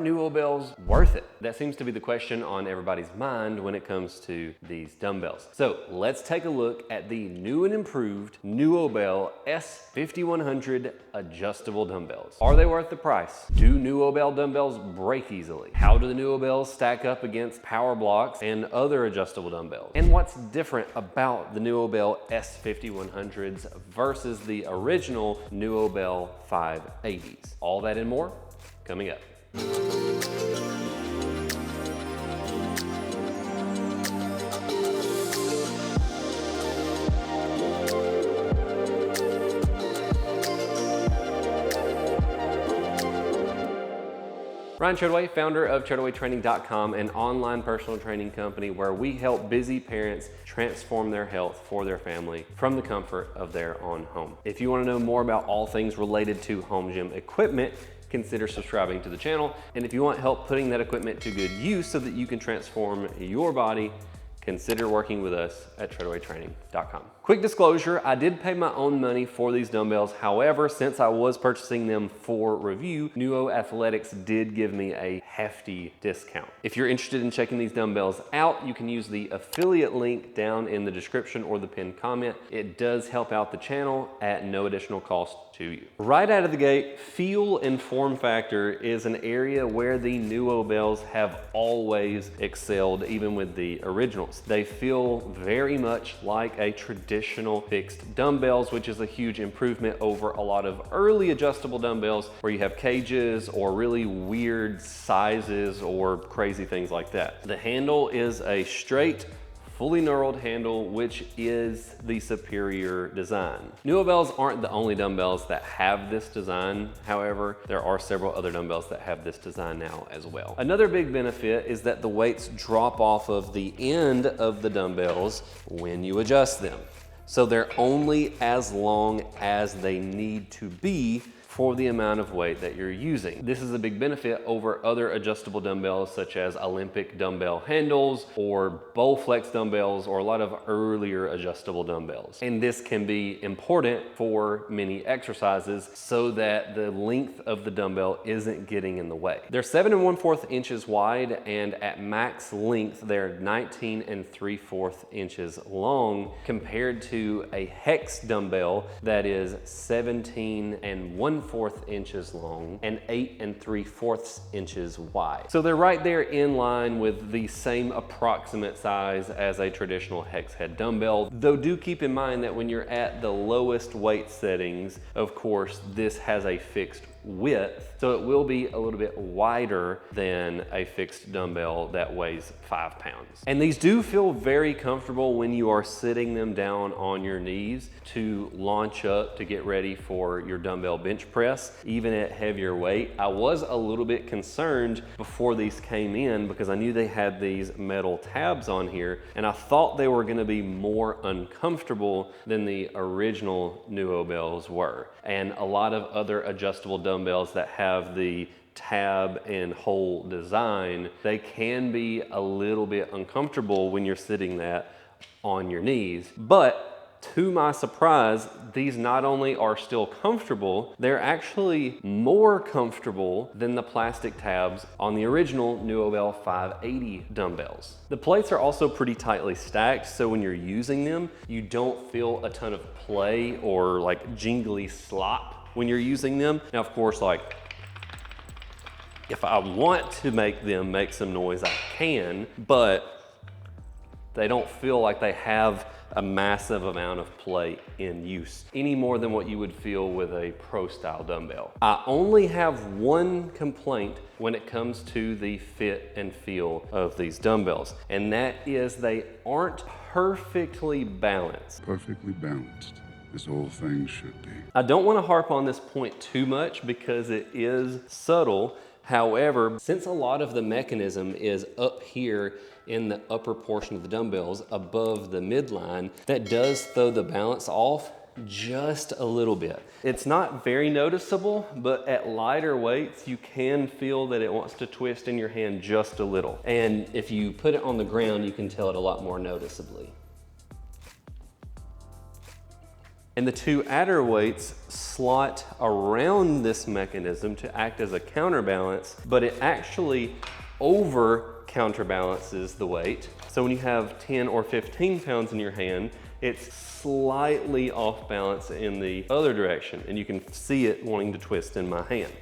Nuobells worth it? That seems to be the question on everybody's mind when it comes to these dumbbells. So let's take a look at the new and improved Nuobell S5100 adjustable dumbbells. Are they worth the price? Do Nuobell dumbbells break easily? How do the Nuobells stack up against power blocks and other adjustable dumbbells? And what's different about the Nuobell S5100s versus the original Nuobell 580s? All that and more coming up. Ryan Treadaway, founder of TreadawayTraining.com, an online personal training company where we help busy parents transform their health for their family from the comfort of their own home. If you want to know more about all things related to home gym equipment, consider subscribing to the channel. And if you want help putting that equipment to good use so that you can transform your body, consider working with us at TreadawayTraining.com. Quick disclosure, I did pay my own money for these dumbbells. However, since I was purchasing them for review, Nuo Athletics did give me a hefty discount. If you're interested in checking these dumbbells out, you can use the affiliate link down in the description or the pinned comment. It does help out the channel at no additional cost to you. Right out of the gate, feel and form factor is an area where the Nuobells have always excelled, even with the originals. They feel very much like a traditional fixed dumbbells, which is a huge improvement over a lot of early adjustable dumbbells where you have cages or really weird sizes or crazy things like that. The handle is a straight, fully knurled handle, which is the superior design. Nuobells aren't the only dumbbells that have this design. However, there are several other dumbbells that have this design now as well. Another big benefit is that the weights drop off of the end of the dumbbells when you adjust them. So they're only as long as they need to be for the amount of weight that you're using. This is a big benefit over other adjustable dumbbells such as Olympic dumbbell handles or Bowflex dumbbells or a lot of earlier adjustable dumbbells. And this can be important for many exercises so that the length of the dumbbell isn't getting in the way. They're 7 1/4 inches wide, and at max length, they're 19 3/4 inches long compared to a hex dumbbell that is 17 1/4 inches long and 8 3/4 inches wide. So they're right there in line with the same approximate size as a traditional hex head dumbbell, though do keep in mind that when you're at the lowest weight settings, of course, this has a fixed width, so it will be a little bit wider than a fixed dumbbell that weighs 5 pounds. And these do feel very comfortable when you are sitting them down on your knees to launch up to get ready for your dumbbell bench press, even at heavier weight. I was a little bit concerned before these came in because I knew they had these metal tabs on here, and I thought they were gonna be more uncomfortable than the original Nuobells were. And a lot of other adjustable dumbbells that have the tab and hole design, they can be a little bit uncomfortable when you're sitting that on your knees. But to my surprise, these not only are still comfortable, they're actually more comfortable than the plastic tabs on the original Nuobell 580 dumbbells. The plates are also pretty tightly stacked, so when you're using them, you don't feel a ton of play or like jingly slop when you're using them. Now, of course, like if I want to make them make some noise, I can, but they don't feel like they have a massive amount of play in use, any more than what you would feel with a pro style dumbbell. I only have one complaint when it comes to the fit and feel of these dumbbells, and that is they aren't perfectly balanced. Perfectly balanced, as all things should be. I don't want to harp on this point too much because it is subtle. However, since a lot of the mechanism is up here in the upper portion of the dumbbells above the midline, that does throw the balance off just a little bit. It's not very noticeable, but at lighter weights, you can feel that it wants to twist in your hand just a little. And if you put it on the ground, you can tell it a lot more noticeably. And the two adder weights slot around this mechanism to act as a counterbalance, but it actually over counterbalances the weight. So when you have 10 or 15 pounds in your hand, it's slightly off balance in the other direction, and you can see it wanting to twist in my hand.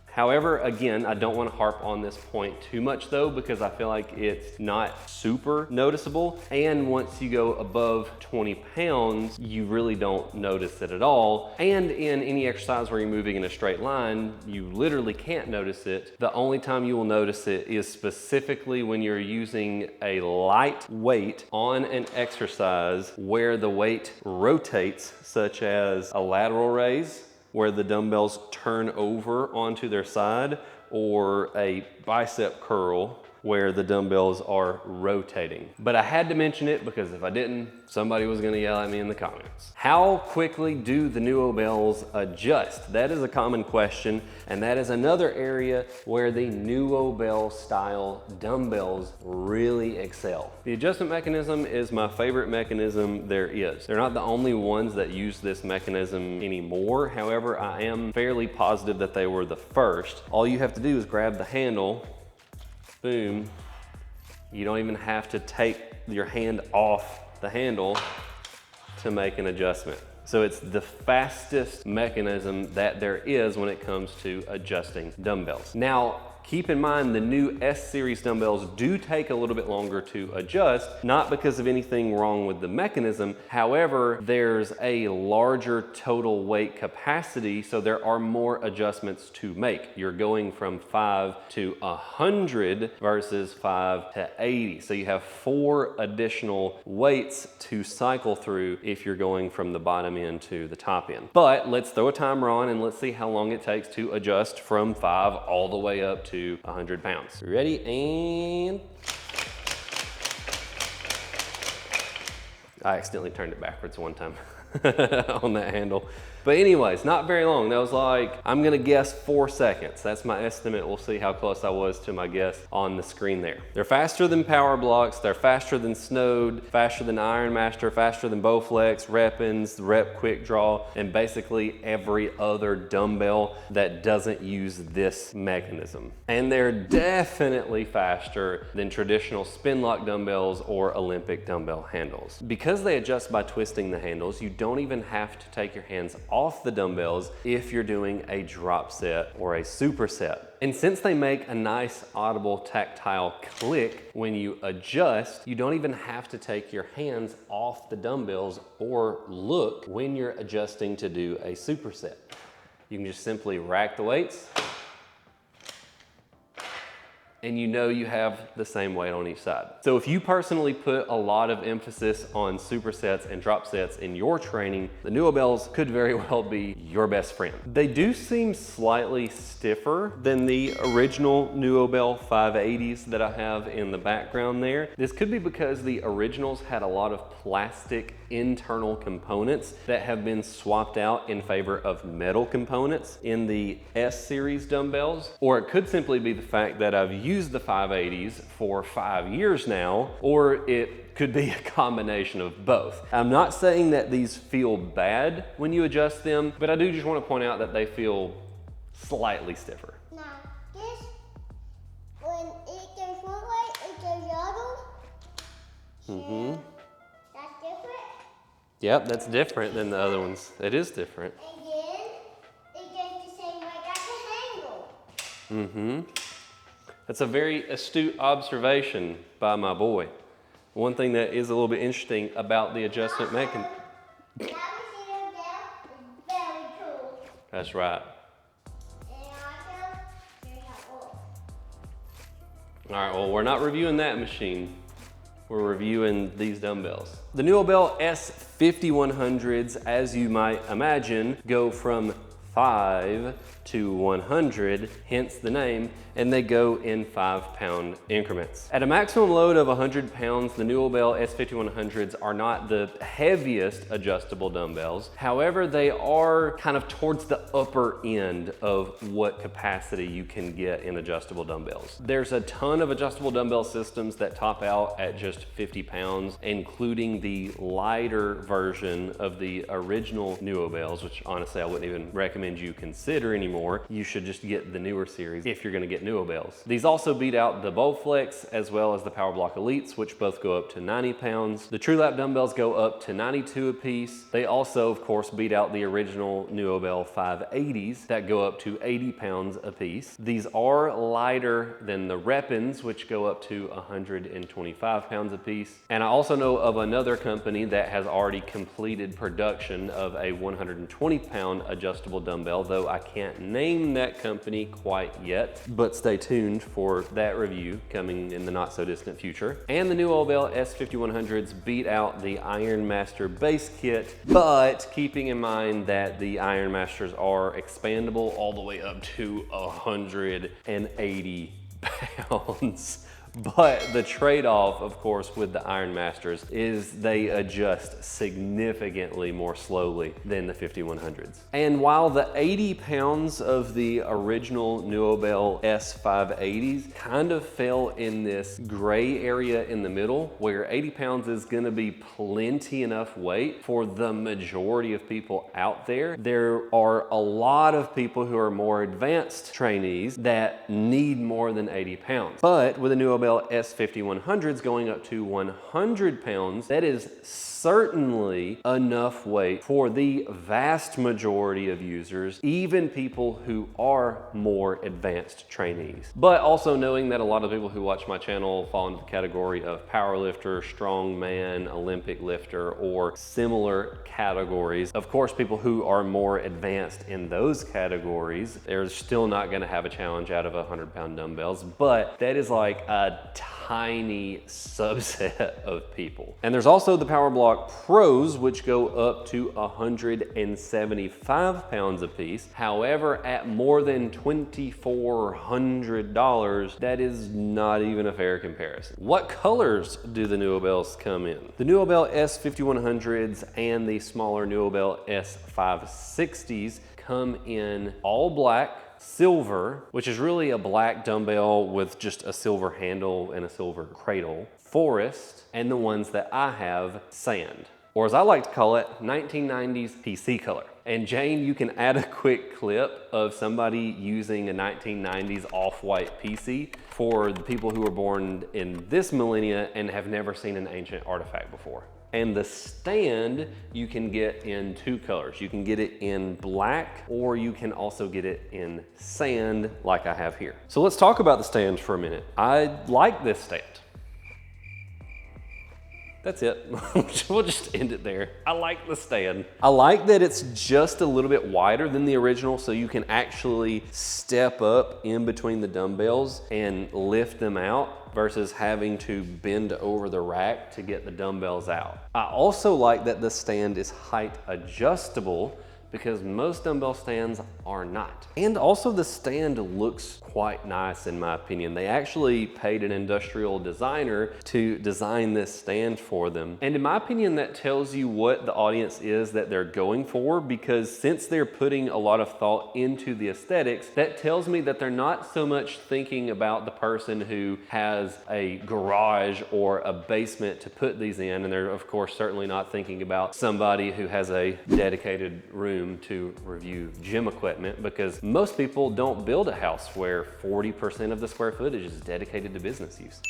However, again, I don't want to harp on this point too much though, because I feel like it's not super noticeable. And once you go above 20 pounds, you really don't notice it at all. And in any exercise where you're moving in a straight line, you literally can't notice it. The only time you will notice it is specifically when you're using a light weight on an exercise where the weight rotates, such as a lateral raise, where the dumbbells turn over onto their side, or a bicep curl where the dumbbells are rotating. But I had to mention it because if I didn't, somebody was gonna yell at me in the comments. How quickly do the Nuobells adjust? That is a common question, and that is another area where the Nuobell style dumbbells really excel. The adjustment mechanism is my favorite mechanism there is. They're not the only ones that use this mechanism anymore. However, I am fairly positive that they were the first. All you have to do is grab the handle, boom. You don't even have to take your hand off the handle to make an adjustment. So it's the fastest mechanism that there is when it comes to adjusting dumbbells. Now, keep in mind the new S series dumbbells do take a little bit longer to adjust, not because of anything wrong with the mechanism. However, there's a larger total weight capacity, so there are more adjustments to make. You're going from 5 to 100 versus 5 to 80. So you have 4 additional weights to cycle through if you're going from the bottom end to the top end. But let's throw a timer on and let's see how long it takes to adjust from 5 all the way up to 100 pounds. Ready? And I accidentally turned it backwards one time on that handle. But anyways, not very long. That was like, I'm gonna guess 4 seconds. That's my estimate. We'll see how close I was to my guess on the screen there. They're faster than power blocks. They're faster than Snowed, faster than Iron Master, faster than Bowflex, Rep-Ins, Rep Quick Draw, and basically every other dumbbell that doesn't use this mechanism. And they're definitely faster than traditional spin lock dumbbells or Olympic dumbbell handles. Because they adjust by twisting the handles, you don't even have to take your hands off the dumbbells if you're doing a drop set or a superset. And since they make a nice audible tactile click when you adjust, you don't even have to take your hands off the dumbbells or look when you're adjusting to do a superset. You can just simply rack the weights, and you know you have the same weight on each side. So if you personally put a lot of emphasis on supersets and drop sets in your training, the Nuobells could very well be your best friend. They do seem slightly stiffer than the original Nuobell 580s that I have in the background there. This could be because the originals had a lot of plastic internal components that have been swapped out in favor of metal components in the S series dumbbells, or it could simply be the fact that I've used the 580s for 5 years now, or it could be a combination of both. I'm not saying that these feel bad when you adjust them, but I do just want to point out that they feel slightly stiffer. Now, this, when it goes one way, it goes the other. Mm-hmm. That's different. Yep, that's different than the other ones. It is different. And then it goes the same way as the handle. Mm-hmm. That's a very astute observation by my boy. One thing that is a little bit interesting about the adjustment mechanism. Now we see them down. It's very cool. That's right. And also, here's how it looks. All right, well, we're not reviewing that machine. We're reviewing these dumbbells. The Nuobell S5100s, as you might imagine, go from 75 to 100, hence the name, and they go in 5-pound increments. At a maximum load of 100 pounds, the Nuobell S5100s are not the heaviest adjustable dumbbells. However, they are kind of towards the upper end of what capacity you can get in adjustable dumbbells. There's a ton of adjustable dumbbell systems that top out at just 50 pounds, including the lighter version of the original Nuobells, which honestly I wouldn't even recommend you consider anymore. You should just get the newer series if you're gonna get Nuobells. These also beat out the Bowflex as well as the Power Block Elites, which both go up to 90 pounds. The TrueLap dumbbells go up to 92 a piece. They also, of course, beat out the original Nuobell 580s that go up to 80 pounds a piece. These are lighter than the Repins, which go up to 125 pounds a piece. And I also know of another company that has already completed production of a 120-pound adjustable dumbbell, though I can't name that company quite yet, but stay tuned for that review coming in the not so distant future. And the Nuobell S5100s beat out the Iron Master base kit, but keeping in mind that the Iron Masters are expandable all the way up to 180 pounds. But the trade-off, of course, with the Iron Masters is they adjust significantly more slowly than the 5100s. And while the 80 pounds of the original Nuobell S580s kind of fell in this gray area in the middle, where 80 pounds is gonna be plenty enough weight for the majority of people out there, there are a lot of people who are more advanced trainees that need more than 80 pounds. But with a Nuobell S5100s going up to 100 pounds, that is certainly enough weight for the vast majority of users, even people who are more advanced trainees. But also knowing that a lot of people who watch my channel fall into the category of powerlifter, strongman, Olympic lifter, or similar categories. Of course, people who are more advanced in those categories, they're still not gonna have a challenge out of 100-pound dumbbells, but that is like a tiny subset of people. And there's also the Power Block Pros, which go up to 175 pounds a piece. However, at more than $2,400, that is not even a fair comparison. What colors do the Nuobells come in? The Nuobell S5100s and the smaller Nuobell S560s come in all black, silver, which is really a black dumbbell with just a silver handle and a silver cradle, forest, and the ones that I have, sand. Or as I like to call it, 1990s PC color. And Jane, you can add a quick clip of somebody using a 1990s off-white PC for the people who were born in this millennia and have never seen an ancient artifact before. And the stand you can get in two colors. You can get it in black, or you can also get it in sand like I have here. So let's talk about the stands for a minute. I like this stand. That's it. We'll just end it there. I like the stand. I like that it's just a little bit wider than the original, so you can actually step up in between the dumbbells and lift them out versus having to bend over the rack to get the dumbbells out. I also like that the stand is height adjustable, because most dumbbell stands are not. And also the stand looks quite nice in my opinion. They actually paid an industrial designer to design this stand for them. And in my opinion, that tells you what the audience is that they're going for, because since they're putting a lot of thought into the aesthetics, that tells me that they're not so much thinking about the person who has a garage or a basement to put these in. And they're of course certainly not thinking about somebody who has a dedicated room to review gym equipment, because most people don't build a house where 40% of the square footage is dedicated to business use.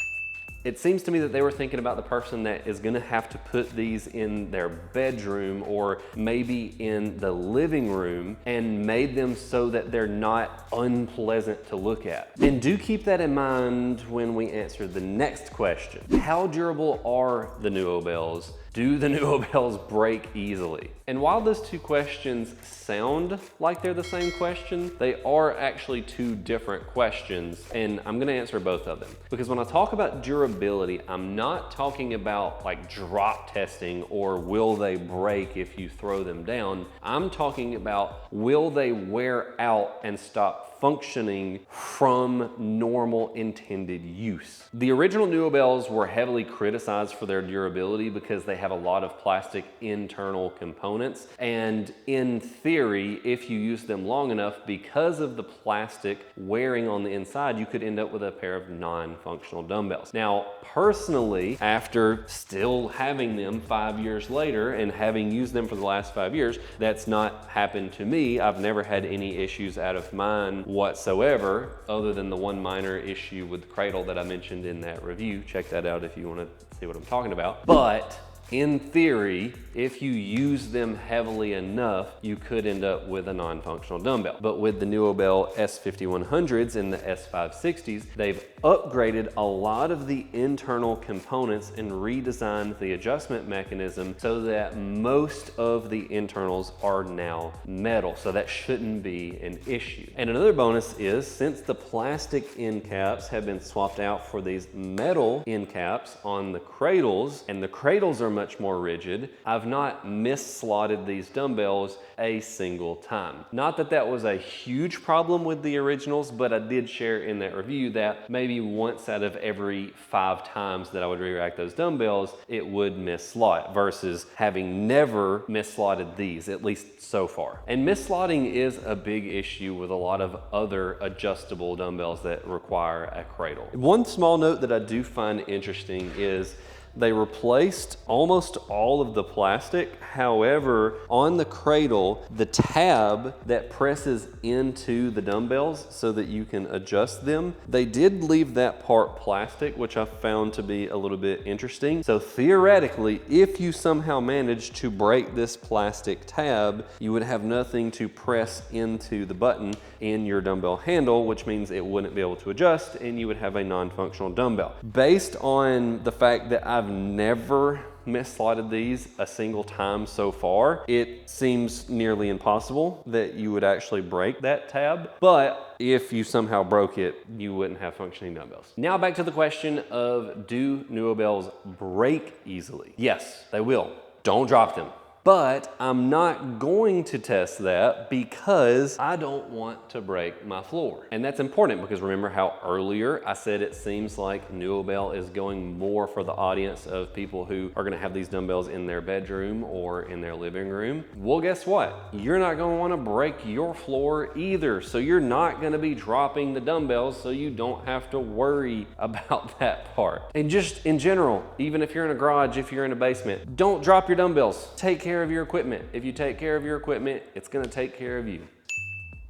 It seems to me that they were thinking about the person that is gonna have to put these in their bedroom or maybe in the living room, and made them so that they're not unpleasant to look at. And do keep that in mind when we answer the next question. How durable are the Nuobells do the Nuobells break easily? And while those two questions sound like they're the same question, they are actually two different questions, and I'm gonna answer both of them. Because when I talk about durability, I'm not talking about like drop testing or will they break if you throw them down. I'm talking about will they wear out and stop functioning from normal intended use. The original Nuobells were heavily criticized for their durability because they have a lot of plastic internal components, and in theory, if you use them long enough, because of the plastic wearing on the inside, you could end up with a pair of non-functional dumbbells. Now, personally, after still having them 5 years later and having used them for the last 5 years, that's not happened to me. I've never had any issues out of mine whatsoever, other than the one minor issue with the cradle that I mentioned in that review. Check that out if you want to see what I'm talking about. But in theory, if you use them heavily enough, you could end up with a non-functional dumbbell. But with the Nuobell S5100s and the S560s, they've upgraded a lot of the internal components and redesigned the adjustment mechanism so that most of the internals are now metal. So that shouldn't be an issue. And another bonus is, since the plastic end caps have been swapped out for these metal end caps on the cradles, and the cradles are much more rigid, I've not mis-slotted these dumbbells a single time. Not that that was a huge problem with the originals, but I did share in that review that maybe once out of every 5 times that I would re-rack those dumbbells, it would mis-slot, versus having never mis-slotted these, at least so far. And mis-slotting is a big issue with a lot of other adjustable dumbbells that require a cradle. One small note that I do find interesting is they replaced almost all of the plastic. However, on the cradle, the tab that presses into the dumbbells so that you can adjust them, they did leave that part plastic, which I found to be a little bit interesting. So theoretically, if you somehow managed to break this plastic tab, you would have nothing to press into the button in your dumbbell handle, which means it wouldn't be able to adjust and you would have a non-functional dumbbell. Based on the fact that I've never mis-slotted these a single time so far, it seems nearly impossible that you would actually break that tab. But if you somehow broke it, you wouldn't have functioning dumbbells. Now back to the question of, do Nuobells break easily? Yes, they will. Don't drop them. But I'm not going to test that because I don't want to break my floor. And that's important because remember how earlier I said it seems like Nuobell is going more for the audience of people who are gonna have these dumbbells in their bedroom or in their living room. Well, guess what? You're not gonna wanna break your floor either. So you're not gonna be dropping the dumbbells, so you don't have to worry about that part. And just in general, even if you're in a garage, if you're in a basement, don't drop your dumbbells. Take care of your equipment. If you take care of your equipment, it's gonna take care of you.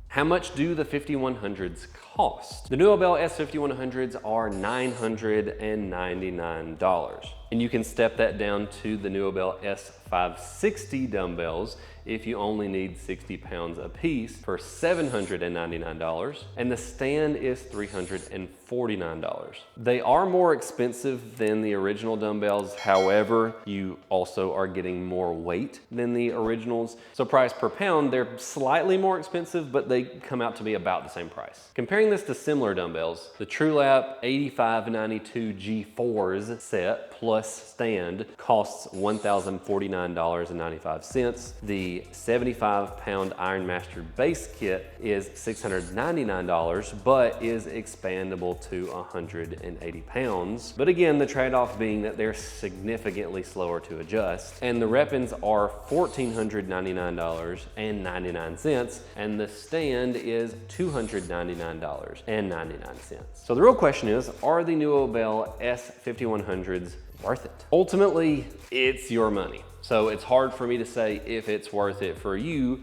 How much do the 5100s cost? The Nuobell S5100s are $999. And you can step that down to the Nuobell S560 dumbbells if you only need 60 pounds a piece for $799, and the stand is $349. They are more expensive than the original dumbbells. However, you also are getting more weight than the originals. So price per pound, they're slightly more expensive, but they come out to be about the same price. Comparing this to similar dumbbells, the TrueLap 8592 G4s set plus stand costs $1,049.95. The 75-pound Ironmaster base kit is $699, but is expandable to 180 pounds. But again, the trade-off being that they're significantly slower to adjust. And the Repins are $1,499.99, and the stand is $299.99. So the real question is, are the Nuobell S5100s worth it? Ultimately, it's your money. So it's hard for me to say if it's worth it for you,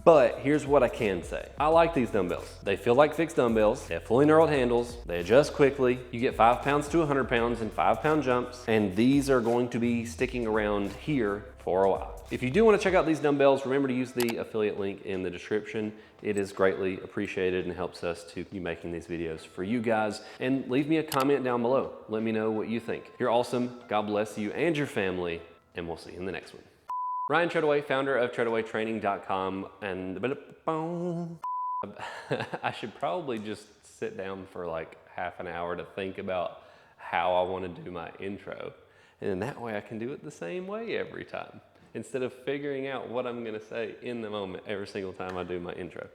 but here's what I can say. I like these dumbbells. They feel like fixed dumbbells. They have fully knurled handles. They adjust quickly. You get 5 pounds to 100 pounds in 5-pound jumps, and these are going to be sticking around here for a while. If you do want to check out these dumbbells, remember to use the affiliate link in the description. It is greatly appreciated and helps us to keep making these videos for you guys. And leave me a comment down below. Let me know what you think. You're awesome. God bless you and your family. and we'll see you in the next one. Ryan Treadaway, founder of TreadawayTraining.com, and I should probably just sit down for like half an hour to think about how I want to do my intro. And then that way I can do it the same way every time, instead of figuring out what I'm going to say in the moment every single time I do my intro.